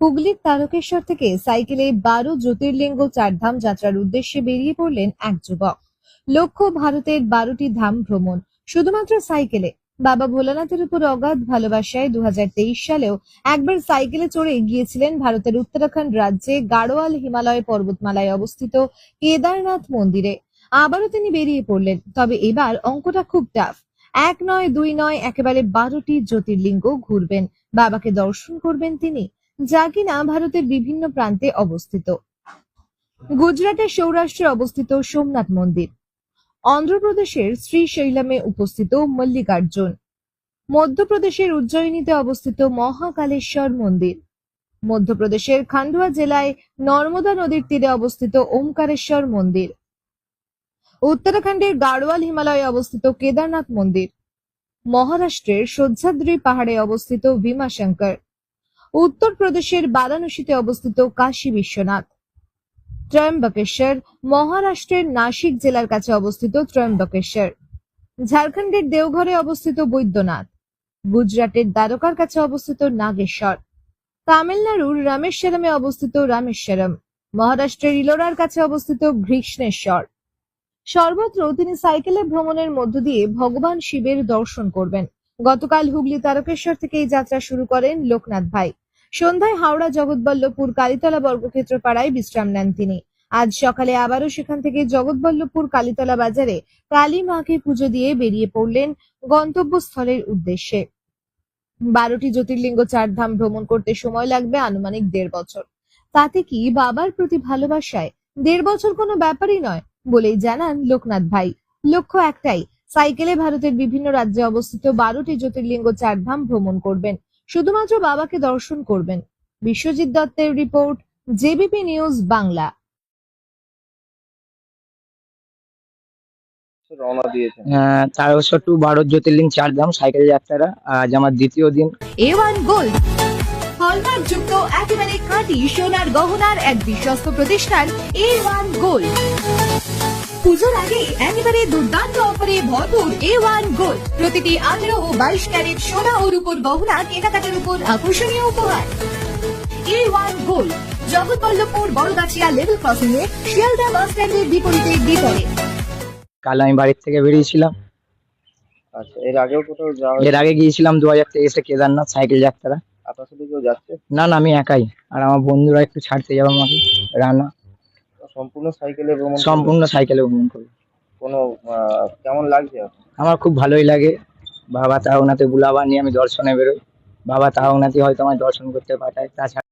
হুগলির তারকেশ্বর থেকে সাইকেলে 12 জ্যোতির্লিঙ্গ চারধাম যাত্রার উদ্দেশ্যে বেরিয়ে পড়লেন এক যুবক। লক্ষ্য ভারতের 12টি ধাম ভ্রমণ, শুধুমাত্র সাইকেলে। বাবা ভোলানাথের উপর অগাধ ভালোবাসায় 2023 সালেও একবার সাইকেলে চড়ে গিয়েছিলেন ভারতের উত্তরাখণ্ড রাজ্যে গাড়োয়াল হিমালয় পর্বতমালায় অবস্থিত কেদারনাথ মন্দিরে। আবারও তিনি বেরিয়ে পড়লেন, তবে এবার অঙ্কটা খুব টাফ। এক নয়, দুই নয়, একেবারে 12টি জ্যোতির্লিঙ্গ ঘুরবেন, বাবাকে দর্শন করবেন তিনি, যা কিনা ভারতের বিভিন্ন প্রান্তে অবস্থিত। গুজরাটের সৌরাষ্ট্রে অবস্থিত সোমনাথ মন্দির, অন্ধ্রপ্রদেশের শ্রীশৈলমে উপস্থিত মল্লিকার্জুন, মধ্যপ্রদেশের উজ্জয়িনীতে অবস্থিত মহাকালেশ্বর মন্দির, মধ্যপ্রদেশের খান্ডুয়া জেলায় নর্মদা নদীর তীরে অবস্থিত ওমকারেশ্বর মন্দির, উত্তরাখণ্ডের গাড়োয়াল হিমালয়ে অবস্থিত কেদারনাথ মন্দির, মহারাষ্ট্রের সহ্যাদ্রি পাহাড়ে অবস্থিত ভীমাশঙ্কর, উত্তরপ্রদেশের বারাণসীতে অবস্থিত কাশী বিশ্বনাথ, ত্রয়ম্বকেশ্বর, মহারাষ্ট্রের নাসিক জেলার কাছে অবস্থিত ত্রয়ম্বকেশ্বর, ঝাড়খণ্ডের দেওঘরে অবস্থিত বৈদ্যনাথ, গুজরাটের দ্বারকার কাছে অবস্থিত নাগেশ্বর, তামিলনাড়ুর রামেশ্বরমে অবস্থিত রামেশ্বরম, মহারাষ্ট্রের ইলোরার কাছে অবস্থিত ঘৃষ্ণেশ্বর। সর্বত্র তিনি সাইকেলে ভ্রমণের মধ্য দিয়ে ভগবান শিবের দর্শন করবেন। গতকাল হুগলি তারকেশ্বর থেকে এই যাত্রা শুরু করেন লোকনাথ ভাই। সন্ধ্যায় হাওড়া জগৎবল্লভপুর কালীতলা বর্গক্ষেত্র পাড়ায় বিশ্রাম নেন তিনি। আজ সকালে আবারও সেখান থেকে জগৎবল্লভপুর কালীতলা বাজারে কালী মাকে পুজো দিয়ে বেরিয়ে পড়লেন গন্তব্যস্থলের উদ্দেশ্যে। 12টি জ্যোতির্লিঙ্গ চারধাম ভ্রমণ করতে সময় লাগবে আনুমানিক 1.5 বছর। তাতে কি বাবার প্রতি ভালোবাসায় 1.5 বছর কোনো ব্যাপারই নয় বলেই জানান লোকনাথ ভাই। লক্ষ্য একটাই, সাইকেলে ভারতের বিভিন্ন রাজ্যে অবস্থিত 12টি জ্যোতির্লিঙ্গ চারধাম ভ্রমণ করবেন, শুধুমাত্র বাবাকে দর্শন করবেন। বিশ্বজিৎ দত্তের রিপোর্ট, জেবিপি নিউজ বাংলা। রওনা দিয়েছেন তারকেশ্বর টু ভারত জ্যোতির্লিঙ্গ চারধাম সাইকেল যাত্রা আজ আমার দ্বিতীয় দিন। A1 গোল্ড হলমার্ক যুক্ত একেবারে খাঁটি সোনার গহনার এক বিশ্বস্ত প্রতিষ্ঠান A1 গোল্ড। পুজোর আগে একেবারে দুর্দান্ত অফারে ভরপুর A1 গোল্ড। প্রতিটি 18 ও 22 ক্যারেট সোনা ও রূপোর গহনা কেনাকাটার উপর আকর্ষণীয় উপহার। A1 gold, Jagatballavpur Bargachhia level crossing এ শিয়ালদা বাস স্ট্যান্ডের বিপরীতে ভিতরে। কাল আমি বাড়ির থেকে বেরিয়েছিলাম। আচ্ছা, এর আগেও কোথাও যাওয়া এর আগে গিয়েছিলাম 2023-এ কেদারনাথ সাইকেল যাত্রা। আপনার সাথে কেউ যাচ্ছে? না, আমি একাই, আর আমার বন্ধুরা একটু ছাড়তে যাবো আমাকে। রানা সম্পূর্ণ সাইকেলে ভ্রমণ সম্পূর্ণ সাইকেলে ভ্রমণ করবো। কোনো কেমন লাগছে আপনার? আমার খুব ভালোই লাগে। বাবা তারকনাথে বুলাবা নিয়ে আমি দর্শনে বেরোই। বাবা তারকনাথই হয়তো আমায় দর্শন করতে পাঠায়, তাছাড়া